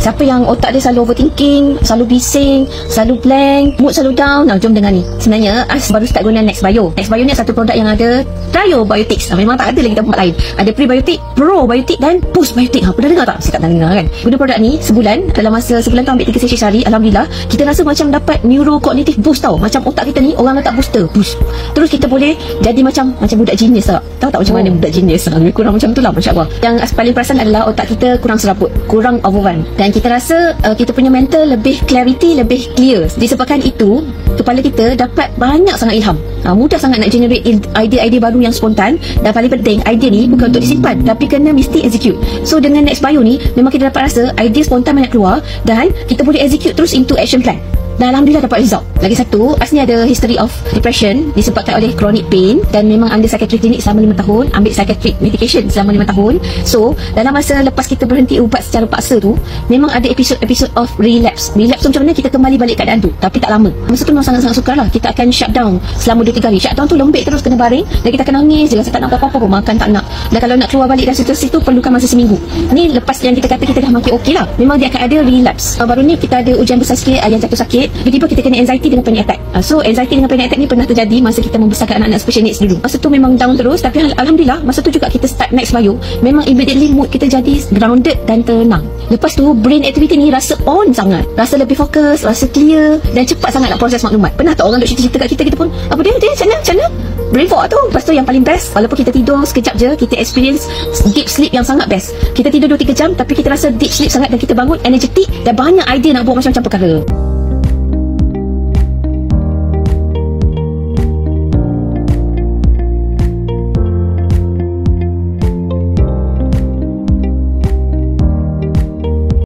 Siapa yang otak dia selalu overthinking, selalu bising, selalu blank, mood selalu down, jom dengar ni. Sebenarnya Ais baru start guna Nextbio. Nextbio ni satu produk yang ada Prebiotics. Memang tak ada lagi tempat lain. Ada prebiotik, probiotik dan postbiotik. Pernah dengar tak? Saya tak pernah dengar kan. Guna produk ni sebulan, dalam masa sebulan tu ambil 3 sesi sehari. Alhamdulillah, kita rasa macam dapat neurocognitive boost tau. Macam otak kita ni orang letak booster, boost. Terus kita boleh jadi macam budak genius tak? Tahu tak macam mana budak genius? Lebih kurang macam tu lah, Masya Allah. Yang paling perasan adalah otak kita kurang serabut, kurang overrun. Dan kita rasa kita punya mental lebih clarity, lebih clear. Disebabkan itu, kepala kita dapat banyak sangat ilham. Mudah sangat nak generate idea-idea baru yang spontan. Dan paling penting, idea ni bukan untuk disimpan, tapi kena mesti execute. So dengan Nextbio ni, memang kita dapat rasa idea spontan banyak keluar dan kita boleh execute terus into action plan. Dan Alhamdulillah dapat result. Lagi satu, Ais ni ada history of depression disebabkan oleh chronic pain dan memang under psychiatric clinic selama 5 tahun, ambil psychiatric medication selama 5 tahun. So, dalam masa lepas kita berhenti ubat secara paksa tu, memang ada episod-episod of relapse. Relapse tu macam mana kita kembali balik keadaan tu, tapi tak lama. Masa tu memang sangat-sangat sukar lah. Kita akan shut down selama 2-3 hari. Shut down tu lembik terus, kena baring dan kita akan nangis je, rasa tak nak apa-apa pun, makan tak nak. Dan kalau nak keluar balik dari situasi tu perlukan masa seminggu. Ni lepas yang kita kata kita dah makin okey lah, memang dia akan ada relapse. Baru ni kita ada ujian besar sikit, yang jatuh sakit. Tiba-tiba kita kena anxiety dengan panic attack. So anxiety dengan panic attack ni pernah terjadi masa kita membesarkan anak-anak special needs dulu. Masa tu memang down terus, tapi Alhamdulillah masa tu juga kita start Nextbio. Memang immediately mood kita jadi grounded dan tenang. Lepas tu brain activity ni rasa on sangat, rasa lebih fokus, rasa clear dan cepat sangat nak proses maklumat. Pernah tak orang duk cerita kat kita pun, apa dia macam mana brain fog tu. Lepas tu yang paling best, walaupun kita tidur sekejap je, kita experience deep sleep yang sangat best. Kita tidur 2-3 jam tapi kita rasa deep sleep sangat dan kita bangun energetic dan banyak idea nak buat macam-macam perkara.